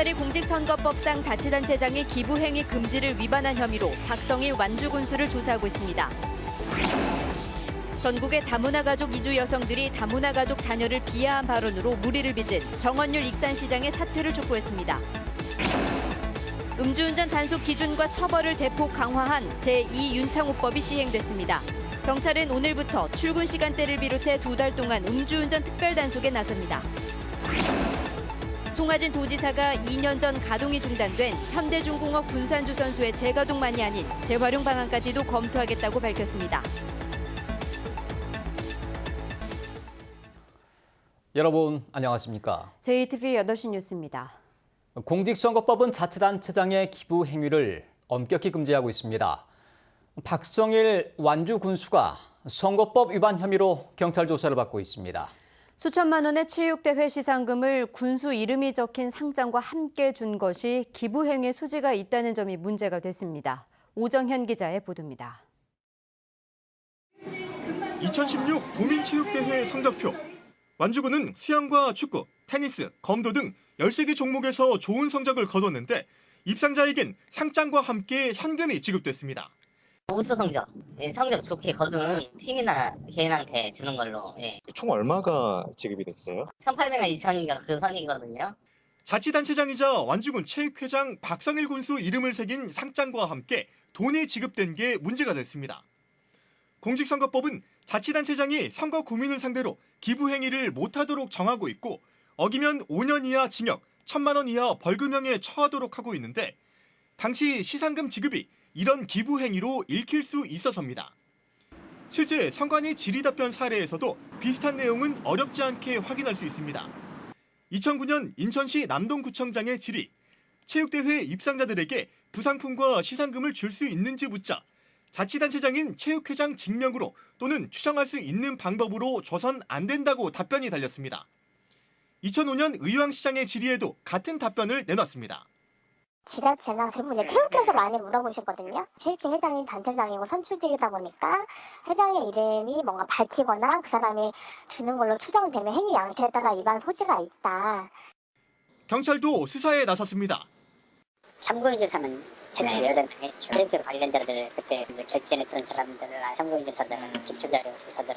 경찰이 공직선거법상 자치단체장의 기부행위 금지를 위반한 혐의로 박성일 완주군수를 조사하고 있습니다. 전국의 다문화 가족 이주 여성들이 다문화 가족 자녀를 비하한 발언으로 물의를 빚은 정원율 익산시장의 사퇴를 촉구했습니다. 음주운전 단속 기준과 처벌을 대폭 강화한 제2윤창호법이 시행됐습니다. 경찰은 오늘부터 출근 시간대를 비롯해 2달 동안 음주운전 특별단속에 나섭니다. 송하진 도지사가 2년 전 가동이 중단된 현대중공업 군산주선소의 재가동만이 아닌 재활용 방안까지도 검토하겠다고 밝혔습니다. 여러분 안녕하십니까? JTV 8시 뉴스입니다. 공직선거법은 자치단체장의 기부 행위를 엄격히 금지하고 있습니다. 박성일 완주군수가 선거법 위반 혐의로 경찰 조사를 받고 있습니다. 수천만 원의 체육대회 시상금을 군수 이름이 적힌 상장과 함께 준 것이 기부 행위의 소지가 있다는 점이 문제가 됐습니다. 오정현 기자의 보도입니다. 2016 도민체육대회 성적표. 완주군은 수영과 축구, 테니스, 검도 등 13개 종목에서 좋은 성적을 거뒀는데 입상자에겐 상장과 함께 현금이 지급됐습니다. 우수 성적 좋게 거둔 팀이나 개인한테 주는 걸로. 총 얼마가 지급이 됐어요? 1,800원, 2,000원인가 그 선이거든요. 자치단체장이자 완주군 체육회장 박성일 군수 이름을 새긴 상장과 함께 돈이 지급된 게 문제가 됐습니다. 공직선거법은 자치단체장이 선거 구민을 상대로 기부 행위를 못하도록 정하고 있고 어기면 5년 이하 징역, 1,000만 원 이하 벌금형에 처하도록 하고 있는데 당시 시상금 지급이 이런 기부 행위로 읽힐 수 있어서입니다. 실제 선관위 질의답변 사례에서도 비슷한 내용은 어렵지 않게 확인할 수 있습니다. 2009년 인천시 남동구청장의 질의, 체육대회 입상자들에게 부상품과 시상금을 줄 수 있는지 묻자 자치단체장인 체육회장 직명으로 또는 추정할 수 있는 방법으로 줘선 안 된다고 답변이 달렸습니다. 2005년 의왕시장의 질의에도 같은 답변을 내놨습니다. 지자체나 대부분 체육회에서 많이 물어보셨거든요. 체육회 회장이 단체장이고 선출되다 보니까 회장의 이름이 뭔가 밝히거나 그 사람이 주는 걸로 추정되면 행위 양태에 따라 위반 소지가 있다. 경찰도 수사에 나섰습니다. 참고인조사는 제가 통했죠. 체육회 관련자들 그때 결진했던 사람들, 참고인조사들, 기초자료 조사들.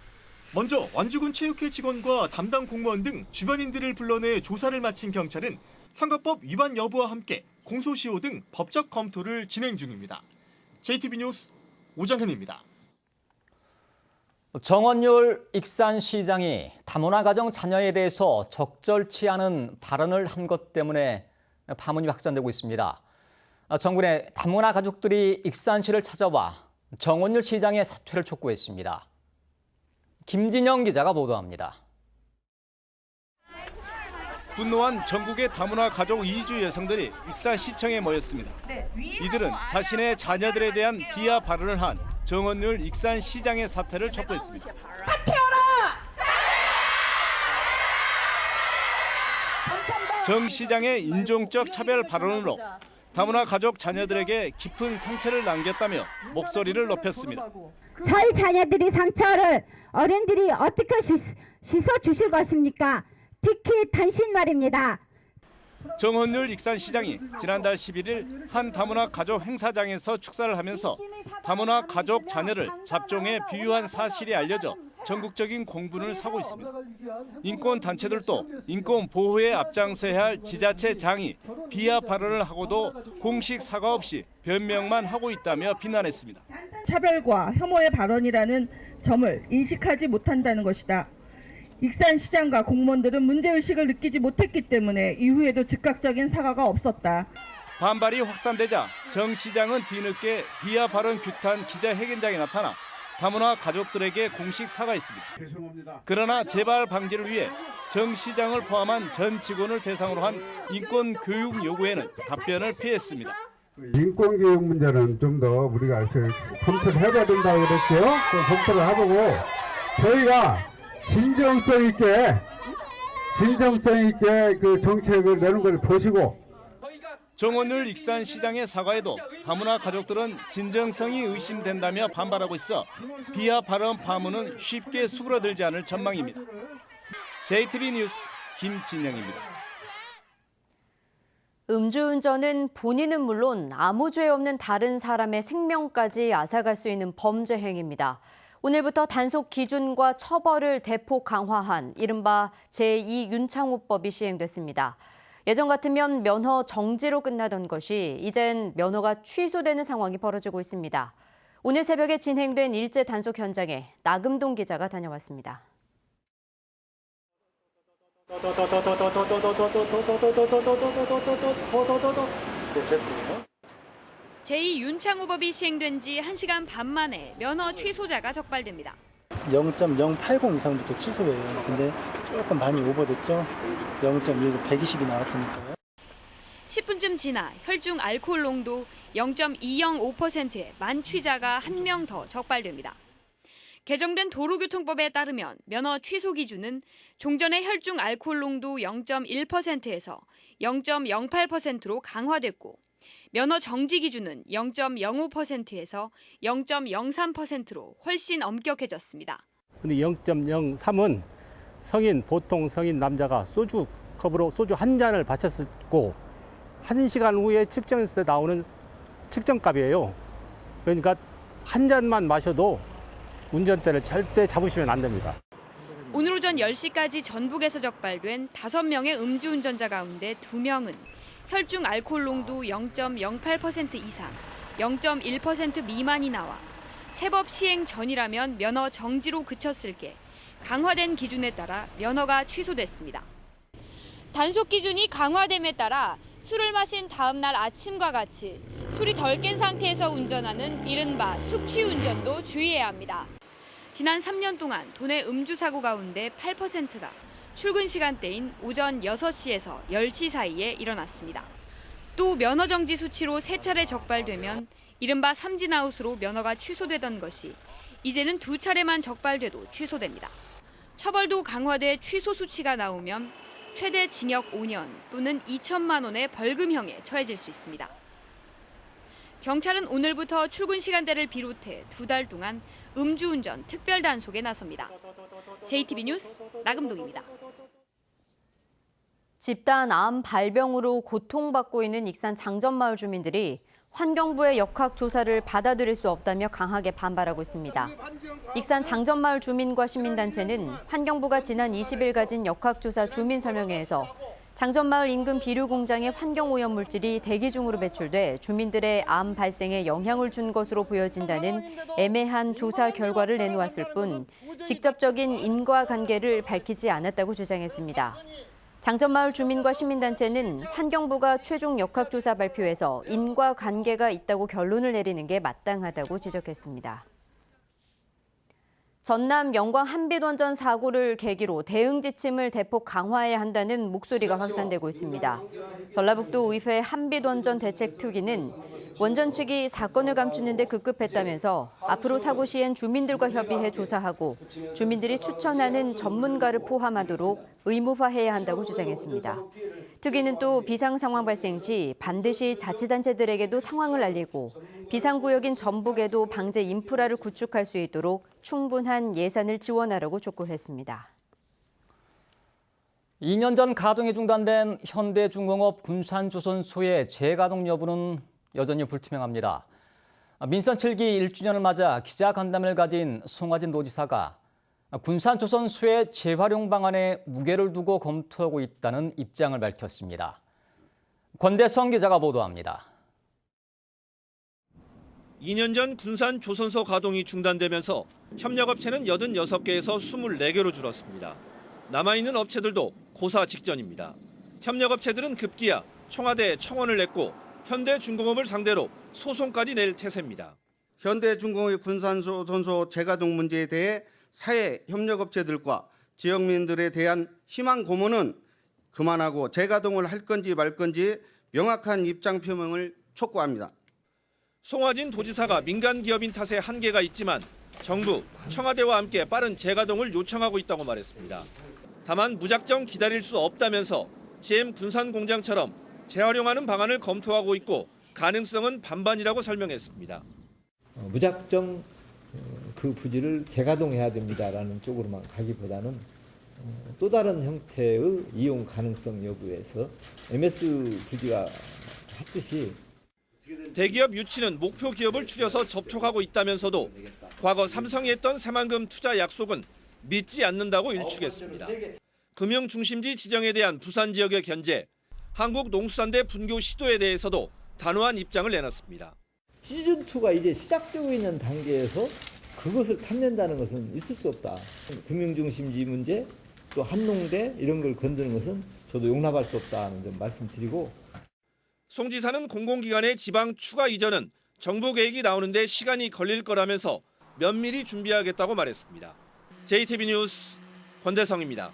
먼저 완주군 체육회 직원과 담당 공무원 등 주변인들을 불러내 조사를 마친 경찰은 선거법 위반 여부와 함께 공소시효 등 법적 검토를 진행 중입니다. JTB 뉴스 오정현입니다. 정원율 익산시장이 다문화 가정 자녀에 대해서 적절치 않은 발언을 한 것 때문에 파문이 확산되고 있습니다. 정군의 다문화 가족들이 익산시를 찾아와 정원율 시장의 사퇴를 촉구했습니다. 김진영 기자가 보도합니다. 분노한 전국의 다문화 가족 이주 여성들이 익산시청에 모였습니다. 이들은 자신의 자녀들에 대한 비하 발언을 한 정원율 익산시장의 사퇴를 촉구했습니다. 사퇴하라! 정 시장의 인종적 차별 발언으로 다문화 가족 자녀들에게 깊은 상처를 남겼다며 목소리를 높였습니다. 저희 자녀들이 상처를 어른들이 어떻게 씻어주실 것입니까? 특히 당신 말입니다. 정원율 익산시장이 지난달 11일 한 다문화 가족 행사장에서 축사를 하면서 다문화 가족 자녀를 잡종에 비유한 사실이 알려져 전국적인 공분을 사고 있습니다. 인권단체들도 인권 보호에 앞장서야 할 지자체장이 비하 발언을 하고도 공식 사과 없이 변명만 하고 있다며 비난했습니다. 차별과 혐오의 발언이라는 점을 인식하지 못한다는 것이다. 익산시장과 공무원들은 문제의식을 느끼지 못했기 때문에 이후에도 즉각적인 사과가 없었다. 반발이 확산되자 정 시장은 뒤늦게 비하 발언 규탄 기자회견장에 나타나 다문화 가족들에게 공식 사과했습니다. 그러나 재발 방지를 위해 정 시장을 포함한 전 직원을 대상으로 한 인권 교육 요구에는 답변을 피했습니다. 인권 교육 문제는 좀 더 우리가 검토를 해봐야 된다고 그랬죠. 검토를 해보고 저희가 진정성 있게 그 정책을 내는 걸 보시고. 정원율 익산시장의 사과에도 다문화 가족들은 진정성이 의심된다며 반발하고 있어 비하 발언 파문은 쉽게 수그러들지 않을 전망입니다. JTB 뉴스 김진영입니다. 음주운전은 본인은 물론 아무 죄 없는 다른 사람의 생명까지 앗아갈 수 있는 범죄 행위입니다. 오늘부터 단속 기준과 처벌을 대폭 강화한 이른바 제2윤창호법이 시행됐습니다. 예전 같으면 면허 정지로 끝나던 것이 이젠 면허가 취소되는 상황이 벌어지고 있습니다. 오늘 새벽에 진행된 일제 단속 현장에 나금동 기자가 다녀왔습니다. 제2윤창호법이 시행된 지 1시간 반 만에 면허 취소자가 적발됩니다. 0.080 이상부터 취소해요. 근데 조금 많이 오버됐죠. 0.19, 120이 나왔으니까요. 10분쯤 지나 혈중 알코올 농도 0.205%의 만취자가 1명 더 적발됩니다. 개정된 도로교통법에 따르면 면허 취소 기준은 종전의 혈중 알코올 농도 0.1%에서 0.08%로 강화됐고 면허 정지 기준은 0.05%에서 0.03%로 훨씬 엄격해졌습니다. 근데 0.03은 보통 성인 남자가 소주 컵으로 소주 한 잔을 바쳤고 1시간 후에 측정했을 때 나오는 측정값이에요. 그러니까 한 잔만 마셔도 운전대를 절대 잡으시면 안 됩니다. 오늘 오전 10시까지 전북에서 적발된 5명의 음주운전자 가운데 2명은 혈중 알코올 농도 0.08% 이상, 0.1% 미만이 나와 세법 시행 전이라면 면허 정지로 그쳤을 게 강화된 기준에 따라 면허가 취소됐습니다. 단속 기준이 강화됨에 따라 술을 마신 다음 날 아침과 같이 술이 덜 깬 상태에서 운전하는 이른바 숙취 운전도 주의해야 합니다. 지난 3년 동안 도내 음주 사고 가운데 8%가 출근 시간대인 오전 6시에서 10시 사이에 일어났습니다. 또 면허 정지 수치로 3차례 적발되면 이른바 삼진아웃으로 면허가 취소되던 것이 이제는 2차례만 적발돼도 취소됩니다. 처벌도 강화돼 취소 수치가 나오면 최대 징역 5년 또는 2천만 원의 벌금형에 처해질 수 있습니다. 경찰은 오늘부터 출근 시간대를 비롯해 2달 동안 음주운전 특별 단속에 나섭니다. JTB 뉴스 나금동입니다. 집단 암 발병으로 고통받고 있는 익산 장전마을 주민들이 환경부의 역학조사를 받아들일 수 없다며 강하게 반발하고 있습니다. 익산 장전마을 주민과 시민단체는 환경부가 지난 20일 가진 역학조사 주민설명회에서 장전마을 인근 비료 공장의 환경오염물질이 대기 중으로 배출돼 주민들의 암 발생에 영향을 준 것으로 보여진다는 애매한 조사 결과를 내놓았을 뿐 직접적인 인과관계를 밝히지 않았다고 주장했습니다. 장전마을 주민과 시민단체는 환경부가 최종 역학조사 발표에서 인과관계가 있다고 결론을 내리는 게 마땅하다고 지적했습니다. 전남 영광 한빛원전 사고를 계기로 대응 지침을 대폭 강화해야 한다는 목소리가 확산되고 있습니다. 전라북도 의회 한빛원전 대책특위는 원전 측이 사건을 감추는 데 급급했다면서 앞으로 사고 시엔 주민들과 협의해 조사하고 주민들이 추천하는 전문가를 포함하도록 의무화해야 한다고 주장했습니다. 특위는 또 비상 상황 발생 시 반드시 자치단체들에게도 상황을 알리고 비상구역인 전북에도 방제 인프라를 구축할 수 있도록 충분한 예산을 지원하라고 촉구했습니다. 2년 전 가동이 중단된 현대중공업 군산조선소의 재가동 여부는 여전히 불투명합니다. 민선 7기 1주년을 맞아 기자간담회를 가진 송화진 도지사가 군산조선소의 재활용 방안에 무게를 두고 검토하고 있다는 입장을 밝혔습니다. 권대성 기자가 보도합니다. 2년 전 군산조선소 가동이 중단되면서 협력업체는 86개에서 24개로 줄었습니다. 남아있는 업체들도 고사 직전입니다. 협력업체들은 급기야 청와대에 청원을 냈고 현대중공업을 상대로 소송까지 낼 태세입니다. 현대중공업의 군산조선소 재가동 문제에 대해 사회 협력업체들과 지역민들에 대한 희망 고문은 그만하고 재가동을 할 건지 말 건지 명확한 입장 표명을 촉구합니다. 송화진 도지사가 민간 기업인 탓에 한계가 있지만 정부, 청와대와 함께 빠른 재가동을 요청하고 있다고 말했습니다. 다만 무작정 기다릴 수 없다면서 GM 군산공장처럼 재활용하는 방안을 검토하고 있고 가능성은 반반이라고 설명했습니다. 무작정 그 부지를 재가동해야 됩니다라는 쪽으로만 가기보다는 또 다른 형태의 이용 가능성 여부에서 MS 부지가 했듯이 대기업 유치는 목표 기업을 추려서 접촉하고 있다면서도 과거 삼성이 했던 새만금 투자 약속은 믿지 않는다고 일축했습니다. 금융 중심지 지정에 대한 부산 지역의 견제, 한국농수산대 분교 시도에 대해서도 단호한 입장을 내놨습니다. 시즌2가 이제 시작되고 있는 단계에서 그것을 탐낸다는 것은 있을 수 없다. 금융중심지 문제, 또 한농대 이런 걸 건드는 것은 저도 용납할 수 없다는 점 말씀드리고, 송 지사는 공공기관의 지방 추가 이전은 정부 계획이 나오는데 시간이 걸릴 거라면서 면밀히 준비하겠다고 말했습니다. JTB 뉴스 권대성입니다.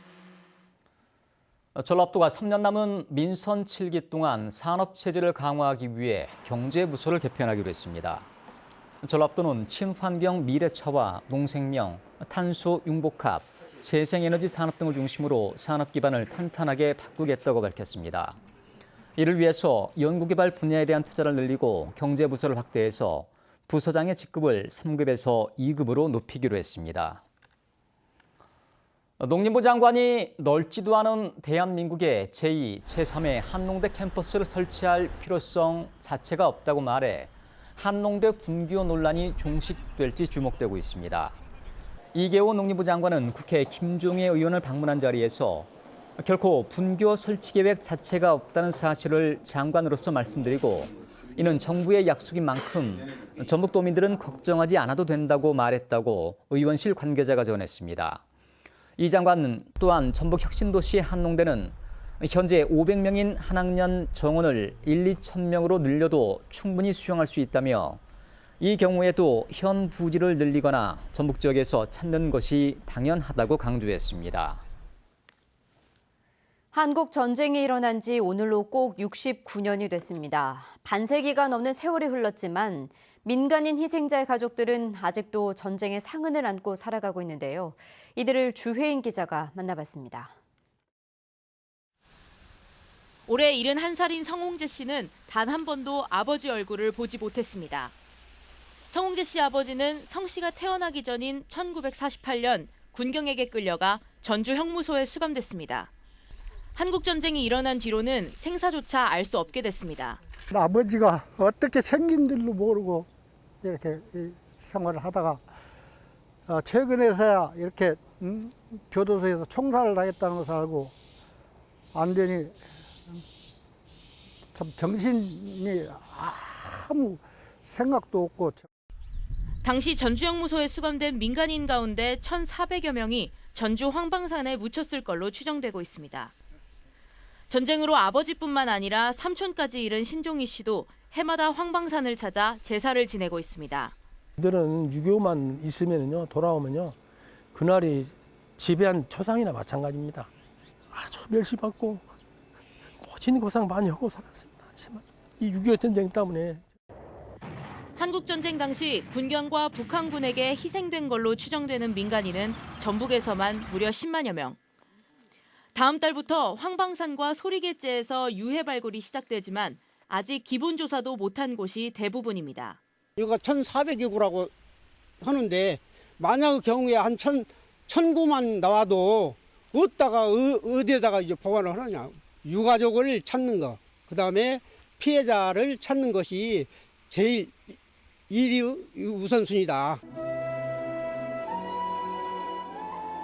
전라북도가 3년 남은 민선 7기 동안 산업 체제를 강화하기 위해 경제부서를 개편하기로 했습니다. 전라북도는 친환경 미래차와 농생명, 탄소 융복합, 재생에너지 산업 등을 중심으로 산업 기반을 탄탄하게 바꾸겠다고 밝혔습니다. 이를 위해서 연구개발 분야에 대한 투자를 늘리고 경제부서를 확대해서 부서장의 직급을 3급에서 2급으로 높이기로 했습니다. 농림부 장관이 넓지도 않은 대한민국에 제2, 제3의 한농대 캠퍼스를 설치할 필요성 자체가 없다고 말해 한농대 분교 논란이 종식될지 주목되고 있습니다. 이계호 농림부 장관은 국회 김종애 의원을 방문한 자리에서 결코 분교 설치 계획 자체가 없다는 사실을 장관으로서 말씀드리고, 이는 정부의 약속인 만큼 전북도민들은 걱정하지 않아도 된다고 말했다고 의원실 관계자가 전했습니다. 이 장관은 또한 전북혁신도시 한농대는 현재 500명인 한 학년 정원을 1-2,000명으로 늘려도 충분히 수용할 수 있다며, 이 경우에도 현 부지를 늘리거나 전북 지역에서 찾는 것이 당연하다고 강조했습니다. 한국 전쟁이 일어난 지 오늘로 꼭 69년이 됐습니다. 반세기가 넘는 세월이 흘렀지만 민간인 희생자의 가족들은 아직도 전쟁의 상흔을 안고 살아가고 있는데요. 이들을 주혜인 기자가 만나봤습니다. 올해 71살인 성홍재 씨는 단 한 번도 아버지 얼굴을 보지 못했습니다. 성홍재 씨 아버지는 성 씨가 태어나기 전인 1948년 군경에게 끌려가 전주 형무소에 수감됐습니다. 한국전쟁이 일어난 뒤로는 생사조차 알 수 없게 됐습니다. 아버지가 어떻게 생긴 줄도 모르고 이렇게 생활을 하다가 최근에서야 이렇게 교도소에서 총살을 당했다는 것을 알고 완전히 참 정신이 아무 생각도 없고. 당시 전주 형무소에 수감된 민간인 가운데 1,400여 명이 전주 황방산에 묻혔을 걸로 추정되고 있습니다. 전쟁으로 아버지뿐만 아니라 삼촌까지 잃은 신종희 씨도 해마다 황방산을 찾아 제사를 지내고 있습니다. 이들은 6.25만 있으면요, 돌아오면요, 그날이 지배한 초상이나 마찬가지입니다. 아주 멸시받고 고진 고상 많이 하고 살았습니다. 하지만 이 6.25 전쟁 때문에. 한국전쟁 당시 군경과 북한군에게 희생된 걸로 추정되는 민간인은 전북에서만 무려 10만여 명. 다음 달부터 황방산과 소리개째에서 유해 발굴이 시작되지만 아직 기본 조사도 못한 곳이 대부분입니다. 이거 1,400여 구라고 하는데 만약 경우에 한 1,009만 나와도 어디다가 어디에다가 이제 보관을 하느냐. 유가족을 찾는 거, 그다음에 피해자를 찾는 것이 제일 일이 우선순위다.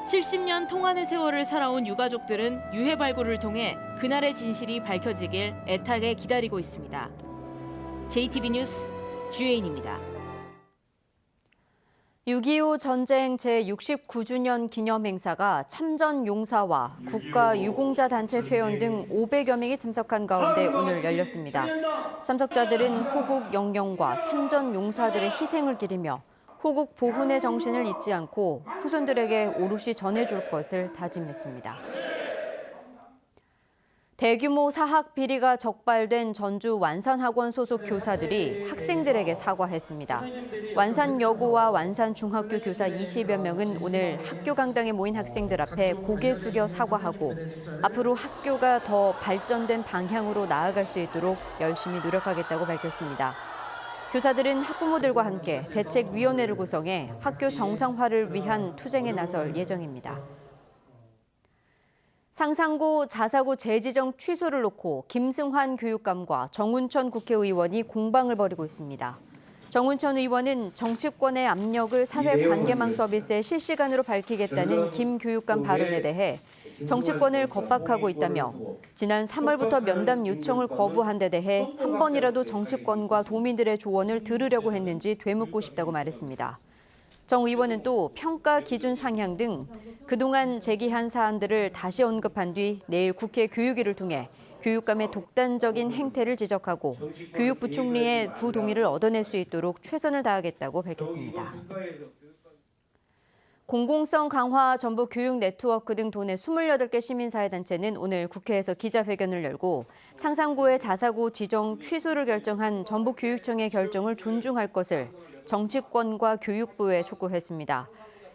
70년 통한의 세월을 살아온 유가족들은 유해 발굴을 통해 그날의 진실이 밝혀지길 애타게 기다리고 있습니다. JTB 뉴스 주혜인입니다. 6.25 전쟁 제69주년 기념 행사가 참전 용사와 국가 유공자 단체 회원 등 500여 명이 참석한 가운데 오늘 열렸습니다. 참석자들은 호국 영령과 참전 용사들의 희생을 기리며 호국 보훈의 정신을 잊지 않고 후손들에게 오롯이 전해줄 것을 다짐했습니다. 대규모 사학 비리가 적발된 전주 완산학원 소속 교사들이 학생들에게 사과했습니다. 완산여고와 완산중학교 교사 20여 명은 오늘 학교 강당에 모인 학생들 앞에 고개 숙여 사과하고 앞으로 학교가 더 발전된 방향으로 나아갈 수 있도록 열심히 노력하겠다고 밝혔습니다. 교사들은 학부모들과 함께 대책위원회를 구성해 학교 정상화를 위한 투쟁에 나설 예정입니다. 상상고 자사고 재지정 취소를 놓고 김승환 교육감과 정운천 국회의원이 공방을 벌이고 있습니다. 정운천 의원은 정치권의 압력을 사회관계망 서비스에 실시간으로 밝히겠다는 김 교육감 발언에 대해 정치권을 겁박하고 있다며 지난 3월부터 면담 요청을 거부한 데 대해 한 번이라도 정치권과 도민들의 조언을 들으려고 했는지 되묻고 싶다고 말했습니다. 정 의원은 또 평가 기준 상향 등 그동안 제기한 사안들을 다시 언급한 뒤 내일 국회 교육위를 통해 교육감의 독단적인 행태를 지적하고 교육부총리의 부동의를 얻어낼 수 있도록 최선을 다하겠다고 밝혔습니다. 공공성 강화 전북 교육 네트워크 등 도내 28개 시민사회단체는 오늘 국회에서 기자회견을 열고 상상고의 자사고 지정 취소를 결정한 전북교육청의 결정을 존중할 것을 정치권과 교육부에 촉구했습니다.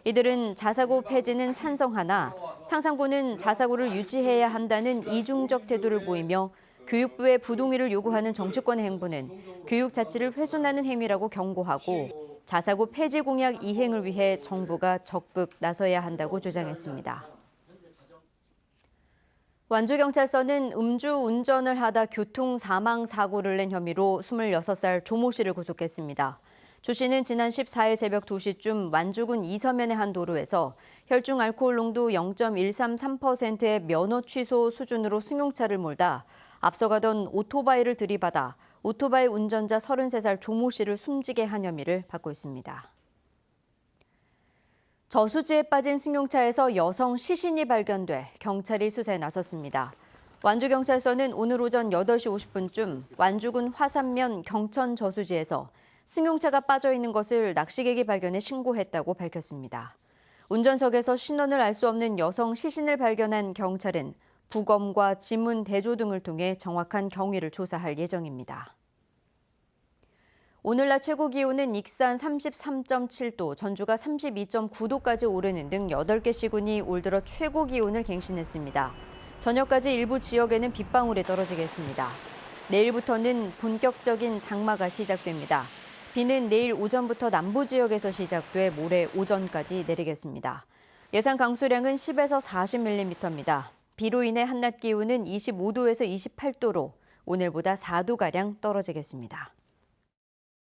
이들은 자사고 폐지는 찬성하나 상상고는 자사고를 유지해야 한다는 이중적 태도를 보이며 교육부의 부동의를 요구하는 정치권의 행보는 교육 자치를 훼손하는 행위라고 경고하고 자사고 폐지 공약 이행을 위해 정부가 적극 나서야 한다고 주장했습니다. 완주경찰서는 음주운전을 하다 교통 사망 사고를 낸 혐의로 26살 조모 씨를 구속했습니다. 조 씨는 지난 14일 새벽 2시쯤 완주군 이서면의 한 도로에서 혈중 알코올 농도 0.133%의 면허 취소 수준으로 승용차를 몰다 앞서가던 오토바이를 들이받아 오토바이 운전자 33살 조모 씨를 숨지게 한 혐의를 받고 있습니다. 저수지에 빠진 승용차에서 여성 시신이 발견돼 경찰이 수사에 나섰습니다. 완주경찰서는 오늘 오전 8시 50분쯤 완주군 화산면 경천 저수지에서 승용차가 빠져 있는 것을 낚시객이 발견해 신고했다고 밝혔습니다. 운전석에서 신원을 알 수 없는 여성 시신을 발견한 경찰은 부검과 지문 대조 등을 통해 정확한 경위를 조사할 예정입니다. 오늘 낮 최고 기온은 익산 33.7도, 전주가 32.9도까지 오르는 등 8개 시군이 올 들어 최고 기온을 갱신했습니다. 저녁까지 일부 지역에는 빗방울이 떨어지겠습니다. 내일부터는 본격적인 장마가 시작됩니다. 비는 내일 오전부터 남부 지역에서 시작돼 모레 오전까지 내리겠습니다. 예상 강수량은 10에서 40mm입니다. 비로 인해 한낮 기온은 25도에서 28도로 오늘보다 4도가량 떨어지겠습니다.